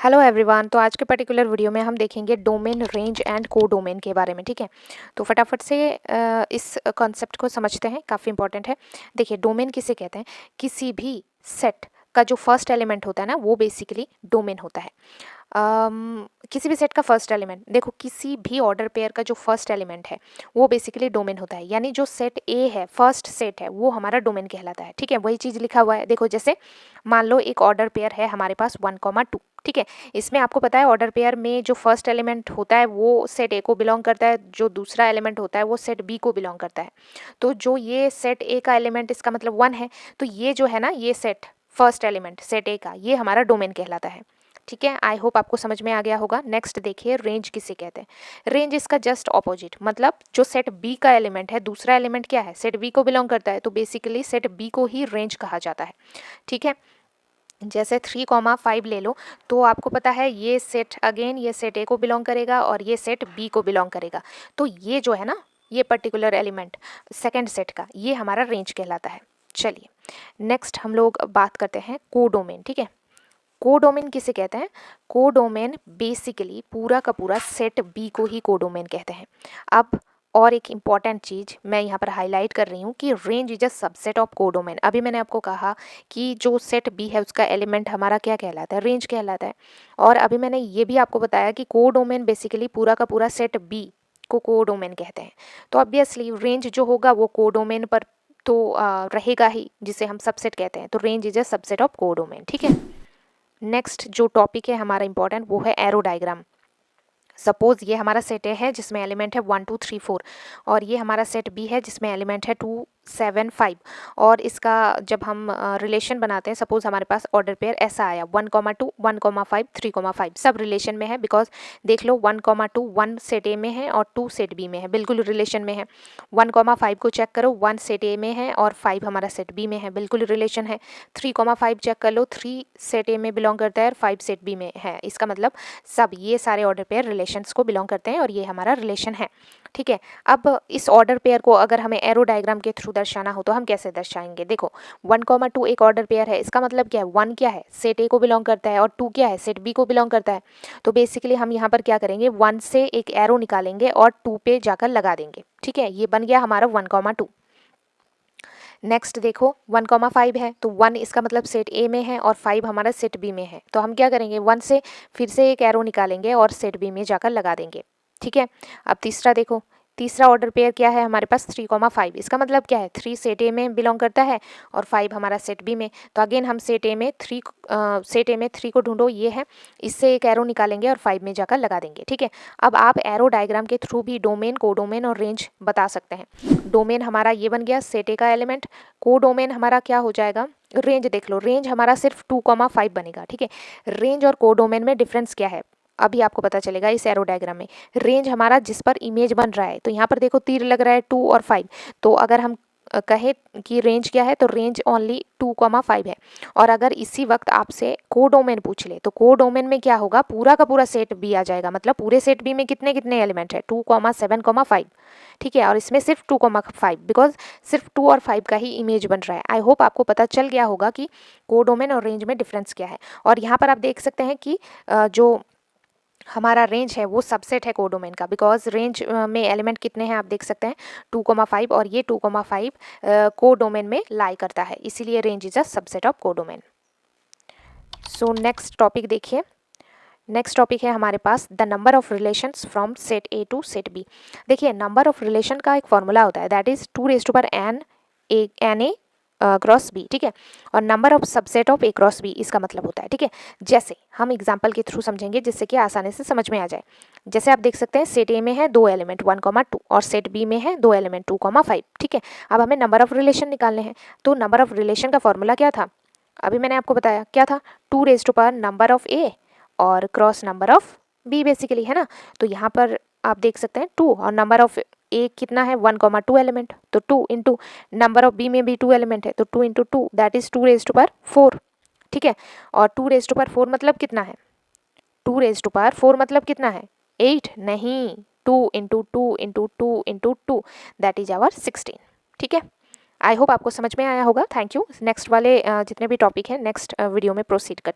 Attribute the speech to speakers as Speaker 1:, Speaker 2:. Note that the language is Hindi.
Speaker 1: Hello everyone. तो आज के पर्टिकुलर वीडियो में हम देखेंगे डोमेन, रेंज एंड को डोमेन के बारे में। ठीक है, तो फटाफट से इस कॉन्सेप्ट को समझते हैं, काफ़ी इंपॉर्टेंट है। देखिए, डोमेन किसे कहते हैं? किसी भी सेट का जो फर्स्ट एलिमेंट होता है ना, वो बेसिकली डोमेन होता है। किसी भी सेट का फर्स्ट एलिमेंट, देखो किसी भी ऑर्डर पेयर का जो फर्स्ट एलिमेंट है वो बेसिकली डोमेन होता है। यानी जो सेट ए है, फर्स्ट सेट है, वो हमारा डोमेन कहलाता है। ठीक है, वही चीज़ लिखा हुआ है। देखो, जैसे मान लो एक ऑर्डर पेयर है हमारे पास 1,2। ठीक है, इसमें आपको पता है ऑर्डर पेयर में जो फर्स्ट एलिमेंट होता है वो सेट ए को बिलोंग करता है, जो दूसरा एलिमेंट होता है वो सेट बी को बिलोंग करता है। तो जो ये सेट ए का एलिमेंट, इसका मतलब 1 है, तो ये जो है ना, ये सेट फर्स्ट एलिमेंट सेट ए का, ये हमारा डोमेन कहलाता है। ठीक है, आई होप आपको समझ में आ गया होगा। नेक्स्ट देखिए, रेंज किसे कहते हैं? रेंज इसका जस्ट ऑपोजिट, मतलब जो सेट बी का एलिमेंट है, दूसरा एलिमेंट क्या है, सेट बी को बिलोंग करता है, तो बेसिकली सेट बी को ही रेंज कहा जाता है। ठीक है, जैसे 3,5 ले लो, तो आपको पता है ये सेट, अगेन ये सेट ए को बिलोंग करेगा और ये सेट बी को बिलोंग करेगा। तो ये जो है ना, ये पर्टिकुलर एलिमेंट सेकंड सेट का, ये हमारा रेंज कहलाता है। चलिए नेक्स्ट हम लोग बात करते हैं कोडोमेन। ठीक है, कोडोमेन किसे कहते हैं? कोडोमेन बेसिकली पूरा का पूरा सेट बी को ही कोडोमेन कहते हैं। अब और एक इम्पॉर्टेंट चीज़ मैं यहाँ पर हाईलाइट कर रही हूँ कि range is a subset of codomain. अभी मैंने आपको कहा कि जो सेट बी है उसका एलिमेंट हमारा क्या कहलाता है, रेंज कहलाता है। और अभी मैंने ये भी आपको बताया कि कोडोमेन बेसिकली पूरा का पूरा सेट बी को कोडोमेन कहते हैं। तो ऑब्वियसली रेंज जो होगा वो कोडोमेन पर तो रहेगा ही, जिसे हम सबसेट कहते हैं। तो range is a subset of codomain. ठीक है, नेक्स्ट जो टॉपिक है हमारा इंपॉर्टेंट, वो है एरो डायग्राम। सपोज ये हमारा सेट ए है जिसमें एलिमेंट है 1 2 3 4, और ये हमारा सेट बी है जिसमें एलिमेंट है 2 7 5। और इसका जब हम रिलेशन बनाते हैं, सपोज हमारे पास ऑर्डर पेयर ऐसा आया 1,2 1,5 3,5, सब रिलेशन में है। बिकॉज देख लो 1,2 1 सेट ए में है और 2 सेट बी में है, बिल्कुल रिलेशन में है। 1,5 को चेक करो, 1 सेट ए में है और 5 हमारा सेट बी में है, बिल्कुल रिलेशन है। 3,5 चेक कर लो, 3 सेट ए में बिलोंग करता है और 5 सेट बी में है। इसका मतलब सब ये सारे ऑर्डर पेयर रिलेशंस को बिलोंग करते हैं और ये हमारा रिलेशन है। ठीक है, अब इस ऑर्डर पेयर को अगर हमें एरो डायग्राम के थ्रू दर्शाना हो तो हम कैसे दर्शाएंगे? देखो 1,2 एक ऑर्डर पेयर है, इसका मतलब क्या है? 1 क्या है, सेट ए को बिलोंग करता है, और 2 क्या है, सेट बी को बिलोंग करता है। तो बेसिकली हम यहाँ पर क्या करेंगे, 1 से एक एरो निकालेंगे और 2 पे जाकर लगा देंगे। ठीक है, ये बन गया हमारा 1,2। नेक्स्ट देखो 1,5 है, तो 1 इसका मतलब सेट ए में है और 5 हमारा सेट बी में है। तो हम क्या करेंगे, 1 से फिर से एक एरो निकालेंगे और सेट बी में जाकर लगा देंगे। ठीक है, अब तीसरा देखो, तीसरा ऑर्डर पेयर क्या है हमारे पास, 3,5। इसका मतलब क्या है, 3 सेट ए में बिलोंग करता है और 5 हमारा सेट बी में। तो अगेन हम सेट ए में 3 को ढूंढो, ये है, इससे एक एरो निकालेंगे और 5 में जाकर लगा देंगे। ठीक है, अब आप एरो डायग्राम के थ्रू भी डोमेन, कोडोमेन और रेंज बता सकते हैं। डोमेन हमारा ये बन गया सेट ए का एलिमेंट, कोडोमेन हमारा क्या हो जाएगा, रेंज। देख लो, रेंज हमारा सिर्फ 2,5 बनेगा। ठीक है, रेंज और कोडोमेन में डिफरेंस क्या है अभी आपको पता चलेगा इस एरो डायग्राम में। रेंज हमारा जिस पर इमेज बन रहा है, तो यहाँ पर देखो तीर लग रहा है 2 और 5। तो अगर हम कहे कि रेंज क्या है, तो रेंज ओनली 2,5 है। और अगर इसी वक्त आपसे कोडोमेन पूछ ले, तो कोडोमेन में क्या होगा, पूरा का पूरा सेट बी आ जाएगा। मतलब पूरे सेट बी में कितने कितने एलिमेंट है, 2, 7, 5। ठीक है, और इसमें सिर्फ 2,5, बिकॉज सिर्फ 2 और 5 का ही इमेज बन रहा है। आई होप आपको पता चल गया होगा कि कोडोमेन और रेंज में डिफरेंस क्या है। और यहाँ पर आप देख सकते हैं कि जो हमारा रेंज है वो सबसेट है कोडोमेन का, बिकॉज रेंज में एलिमेंट कितने हैं आप देख सकते हैं, 2,5, और ये 2,5 कोडोमेन में लाई करता है, इसीलिए range is a subset of codomain. So next topic देखिए, नेक्स्ट टॉपिक है हमारे पास the number of relations from set A to set B. देखिए, नंबर ऑफ रिलेशन का एक फॉर्मूला होता है, that is 2n A cross B. ठीक है, और number of subset of A cross B इसका मतलब होता है। ठीक है, जैसे हम एग्जांपल के थ्रू समझेंगे जिससे कि आसानी से समझ में आ जाए। जैसे आप देख सकते हैं सेट ए में है 2 एलिमेंट 1,2 और सेट बी में है 2 एलिमेंट 2,5। ठीक है, अब हमें नंबर ऑफ रिलेशन निकालने हैं। तो नंबर ऑफ रिलेशन का फॉर्मूला क्या था, अभी मैंने आपको बताया क्या था, 2 नंबर ऑफ ए और cross number of B basically, है ना। तो यहाँ पर आप देख सकते हैं 2, और नंबर ऑफ ए कितना है 1,2 एलिमेंट, तो 2 इंटू नंबर ऑफ बी में भी 2 एलिमेंट है, तो 2 इंटू 2 दैट इज 2 4। ठीक है, और 2 4 मतलब कितना है, 2 4 मतलब कितना है, 8 नहीं, 2 into 2 into 2 into 2 that is our 16। ठीक है, आई होप आपको समझ में आया होगा। Thank you. नेक्स्ट वाले जितने भी टॉपिक हैं नेक्स्ट वीडियो में प्रोसीड करती हूँ।